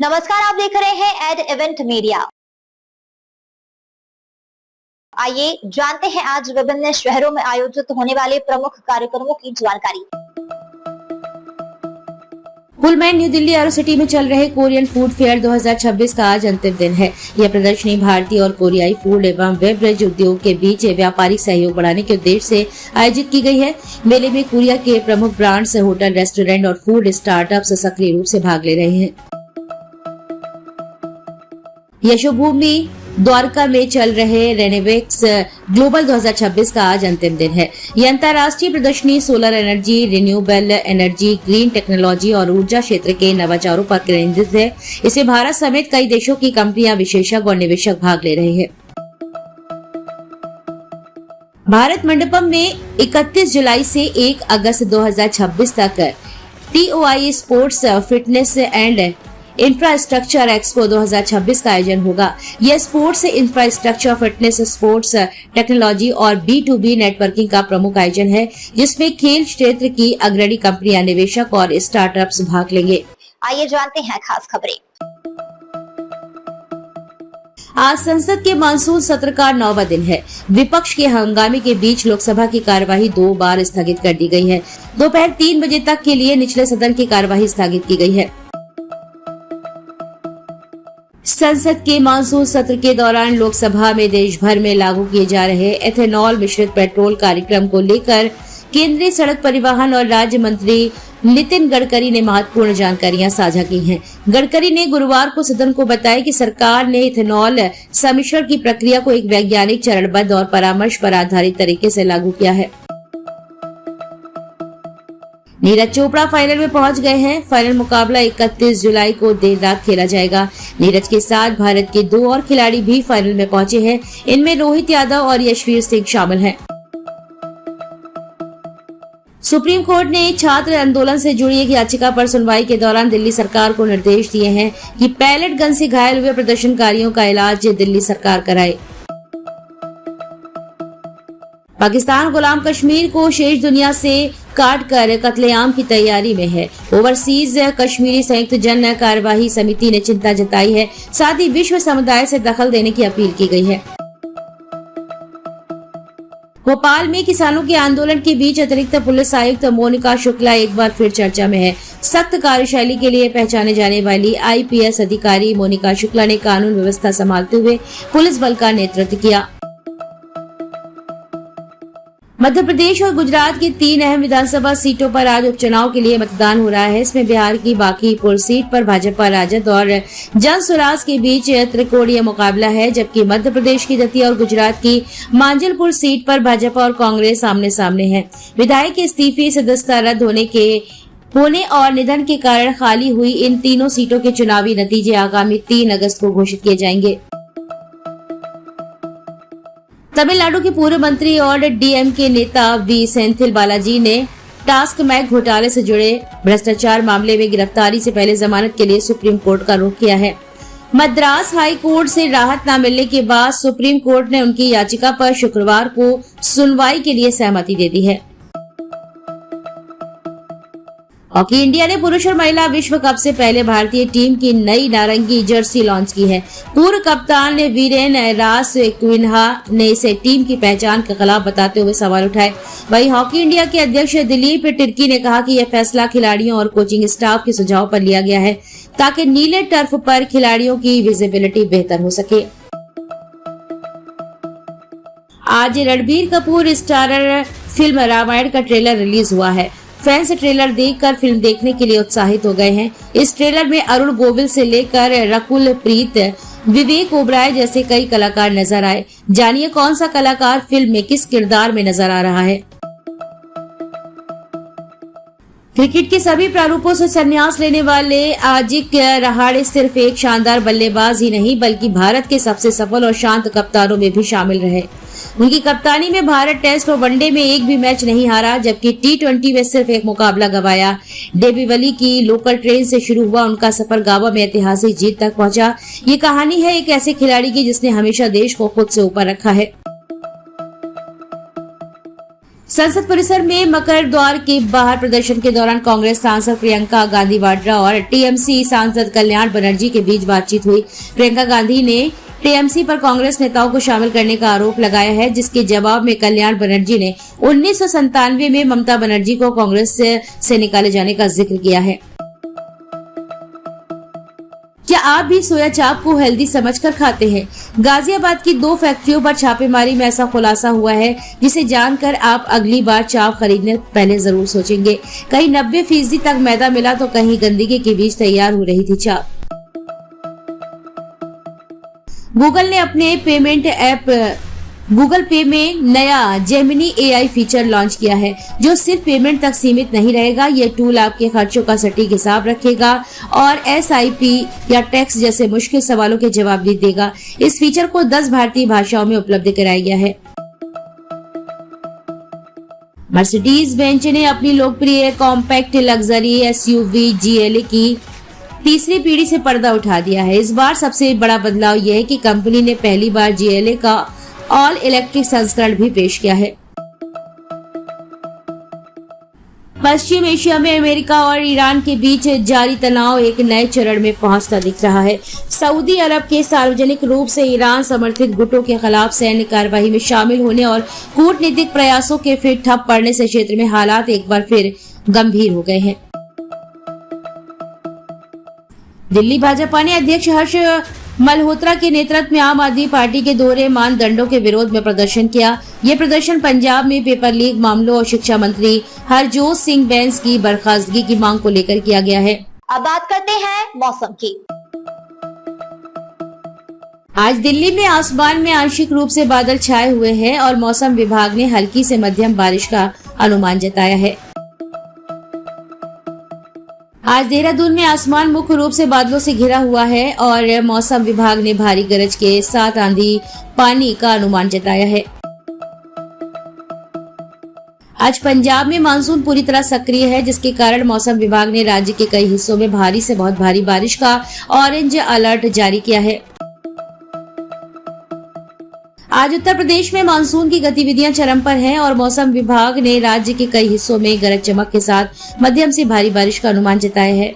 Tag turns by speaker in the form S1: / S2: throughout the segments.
S1: नमस्कार, आप देख रहे हैं एड इवेंट मीडिया। आइए जानते हैं आज विभिन्न शहरों में आयोजित होने वाले प्रमुख कार्यक्रमों की जानकारी।
S2: Pullman new Delhi arrow city में चल रहे कोरियन फूड फेयर 2026 का आज अंतिम दिन है। यह प्रदर्शनी भारतीय और कोरियाई फूड एवं बेवरेज उद्योग के बीच व्यापारिक सहयोग बढ़ाने के उद्देश्य से आयोजित की गई है। मेले में कोरिया के प्रमुख ब्रांड्स, होटल, रेस्टोरेंट और फूड स्टार्टअप्स सक्रिय रूप से भाग ले रहे हैं। यशोभूमि द्वारका में चल रहे रेनोवेक्स ग्लोबल 2026 का आज अंतिम दिन है। यह अंतर्राष्ट्रीय प्रदर्शनी solar energy, renewable energy, green technology और ऊर्जा क्षेत्र के नवाचारों पर केंद्रित है। इसे भारत समेत कई देशों की कंपनियां, विशेषज्ञ और निवेशक भाग ले रहे हैं। भारत मंडपम में 31 जुलाई से 1 अगस्त 2026 तक TOI sports fitness and infrastructure expo 2026 का आयोजन होगा। यह sports infrastructure, fitness, sports technology और B2B नेटवर्किंग का प्रमुख आयोजन है, जिसमें खेल क्षेत्र की अग्रणी कंपनियां, निवेशक और स्टार्टअप्स भाग लेंगे।
S1: आइए जानते हैं खास खबरें।
S2: आज संसद के मानसून सत्र का 9वां दिन है। विपक्ष के हंगामे के बीच लोकसभा की कार्यवाही 2 बार स्थगित कर दी गई है। दोपहर 3 बजे तक के लिए निचले सदन की कार्यवाही स्थगित की गई है। संसद के मानसून सत्र के दौरान लोकसभा में देश भर में लागू किए जा रहे एथेनॉल मिश्रित पेट्रोल कार्यक्रम को लेकर केंद्रीय सड़क परिवहन और राज्य मंत्री नितिन गडकरी ने महत्वपूर्ण जानकारियां साझा की हैं। गडकरी ने गुरुवार को सदन को बताया कि सरकार ने इथेनॉल सम्मिश्रण की प्रक्रिया को एक वैज्ञानिक, चरणबद्ध और परामर्श पर आधारित तरीके से लागू किया है। नीरज चोपड़ा फाइनल में पहुंच गए हैं। फाइनल मुकाबला 31 जुलाई को देर रात खेला जाएगा। नीरज के साथ भारत के 2 और खिलाड़ी भी फाइनल में पहुंचे हैं। इनमें रोहित यादव और यशवीर सिंह शामिल हैं। सुप्रीम कोर्ट ने छात्र आंदोलन से जुड़ी एक याचिका पर सुनवाई के दौरान दिल्ली सरकार को निर्देश दिए हैं कि पैलेट गन से घायल हुए प्रदर्शनकारियों का इलाज दिल्ली सरकार कराए। पाकिस्तान गुलाम कश्मीर को शेष दुनिया से काट कर कत्लेआम की तैयारी में है। ओवरसीज कश्मीरी संयुक्त जन कार्यवाही समिति ने चिंता जताई है। साथ ही विश्व समुदाय से दखल देने की अपील की गई है। भोपाल में किसानों के आंदोलन के बीच अतिरिक्त पुलिस आयुक्त मोनिका शुक्ला एक बार फिर चर्चा में है। सख्त कार्यशैली के लिए पहचाने जाने वाली IPS अधिकारी मोनिका शुक्ला ने कानून व्यवस्था संभालते हुए पुलिस बल का नेतृत्व किया। मध्य प्रदेश और गुजरात की 3 अहम विधानसभा सीटों पर आज उपचुनाव के लिए मतदान हो रहा है। इसमें बिहार की बांकीपुर सीट पर भाजपा, राजद और जन स्वराज के बीच त्रिकोणीय मुकाबला है, जबकि मध्य प्रदेश की दतिया और गुजरात की मांजलपुर सीट पर भाजपा और कांग्रेस आमने सामने है। विधायक के इस्तीफे, सदस्यता रद्द होने और निधन के कारण खाली हुई इन तीनों सीटों के चुनावी नतीजे आगामी 3 अगस्त को घोषित किए जाएंगे। तमिलनाडु के पूर्व मंत्री और DMK नेता V सेंथिल बालाजी ने टास्क मैग घोटाले से जुड़े भ्रष्टाचार मामले में गिरफ्तारी से पहले जमानत के लिए सुप्रीम कोर्ट का रुख किया है। मद्रास हाई कोर्ट से राहत न मिलने के बाद सुप्रीम कोर्ट ने उनकी याचिका पर शुक्रवार को सुनवाई के लिए सहमति दे दी है। हॉकी इंडिया ने पुरुष और महिला विश्व कप से पहले भारतीय टीम की नई नारंगी जर्सी लॉन्च की है। पूर्व कप्तान वीरेन रास क्विन्हा ने इसे टीम की पहचान के खिलाफ बताते हुए सवाल उठाए। वहीं हॉकी इंडिया के अध्यक्ष दिलीप तिर्की ने कहा कि यह फैसला खिलाड़ियों और कोचिंग स्टाफ के सुझाव पर लिया गया है, ताकि नीले टर्फ पर खिलाड़ियों की विजिबिलिटी बेहतर हो सके। आज रणबीर कपूर स्टारर फिल्म रामायण का ट्रेलर रिलीज हुआ है। फैंस ट्रेलर देखकर फिल्म देखने के लिए उत्साहित हो गए हैं। इस ट्रेलर में अरुण गोविल से लेकर रकुल प्रीत, विवेक ओबराय जैसे कई कलाकार नजर आए। जानिए कौन सा कलाकार फिल्म में किस किरदार में नजर आ रहा है। क्रिकेट के सभी प्रारूपों से संन्यास लेने वाले अजिंक्य रहाणे सिर्फ एक शानदार बल्लेबाज ही नहीं, बल्कि भारत के सबसे सफल और शांत कप्तानों में भी शामिल रहे। उनकी कप्तानी में भारत टेस्ट और वनडे में एक भी मैच नहीं हारा, जबकि T20 में सिर्फ एक मुकाबला गंवाया। डेबिवली की लोकल ट्रेन से शुरू हुआ उनका सफर गावा में ऐतिहासिक जीत तक पहुंचा। ये कहानी है एक ऐसे खिलाड़ी की जिसने हमेशा देश को खुद से ऊपर रखा है। संसद परिसर में मकर द्वार के बाहर प्रदर्शन के दौरान कांग्रेस सांसद प्रियंका गांधी वाड्रा और टीएमसी सांसद कल्याण बनर्जी के बीच बातचीत हुई। प्रियंका गांधी ने टीएमसी पर कांग्रेस नेताओं को शामिल करने का आरोप लगाया है, जिसके जवाब में कल्याण बनर्जी ने 1997 में ममता बनर्जी को कांग्रेस से निकाले जाने का जिक्र किया है। क्या आप भी सोया चाप को हेल्दी समझकर खाते हैं? गाजियाबाद की 2 फैक्ट्रियों पर छापेमारी में ऐसा खुलासा हुआ है, जिसे जानकर आप अगली बार चाप खरीदने पहले जरूर सोचेंगे। कहीं 90% तक मैदा मिला तो कहीं गंदगी के बीच तैयार हो रही थी चाप। गूगल ने अपने पेमेंट ऐप गूगल पे में नया जेमिनी एआई फीचर लॉन्च किया है, जो सिर्फ पेमेंट तक सीमित नहीं रहेगा। ये टूल आपके खर्चों का सटीक हिसाब रखेगा और एसआईपी या टैक्स जैसे मुश्किल सवालों के जवाब भी देगा। इस फीचर को 10 भारतीय भाषाओं में उपलब्ध कराया गया है। मर्सिडीज बेंज ने अपनी लोकप्रिय कॉम्पैक्ट लग्जरी एसयूवी जीएलए की तीसरी पीढ़ी से पर्दा उठा दिया है। इस बार सबसे बड़ा बदलाव यह है कि कंपनी ने पहली बार जीएलए का ऑल इलेक्ट्रिक संस्करण भी पेश किया है। पश्चिम एशिया में अमेरिका और ईरान के बीच जारी तनाव एक नए चरण में पहुंचता दिख रहा है। सऊदी अरब के सार्वजनिक रूप से ईरान समर्थित गुटों के खिलाफ सैन्य कार्रवाई में शामिल होने और कूटनीतिक प्रयासों के फिर ठप पड़ने से क्षेत्र में हालात एक बार फिर गंभीर हो गए हैं। दिल्ली भाजपा ने अध्यक्ष हर्ष मल्होत्रा के नेतृत्व में आम आदमी पार्टी के दोहरे मानदंडों के विरोध में प्रदर्शन किया। ये प्रदर्शन पंजाब में पेपर लीक मामलों और शिक्षा मंत्री हरजोत सिंह बैंस की बर्खास्तगी की मांग को लेकर किया गया है।
S1: अब बात करते हैं मौसम की।
S2: आज दिल्ली में आसमान में आंशिक रूप से बादल छाए हुए हैं और मौसम विभाग ने हल्की से मध्यम बारिश का अनुमान जताया है। आज देहरादून में आसमान मुख्य रूप से बादलों से घिरा हुआ है और मौसम विभाग ने भारी गरज के साथ आंधी पानी का अनुमान जताया है। आज पंजाब में मानसून पूरी तरह सक्रिय है, जिसके कारण मौसम विभाग ने राज्य के कई हिस्सों में भारी से बहुत भारी बारिश का ऑरेंज अलर्ट जारी किया है। आज उत्तर प्रदेश में मानसून की गतिविधियां चरम पर हैं और मौसम विभाग ने राज्य के कई हिस्सों में गरज चमक के साथ मध्यम से भारी बारिश का अनुमान जताया है।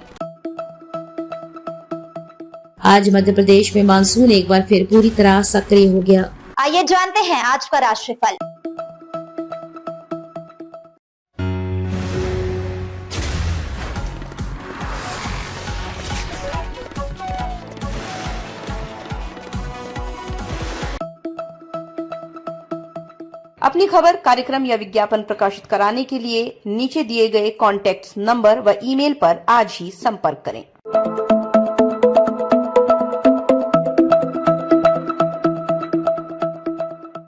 S2: आज मध्य प्रदेश में मानसून एक बार फिर पूरी तरह सक्रिय हो गया।
S1: आइए जानते हैं आज का राशिफल।
S3: अपनी खबर, कार्यक्रम या विज्ञापन प्रकाशित कराने के लिए नीचे दिए गए कॉन्टैक्ट नंबर व ईमेल पर आज ही संपर्क करें।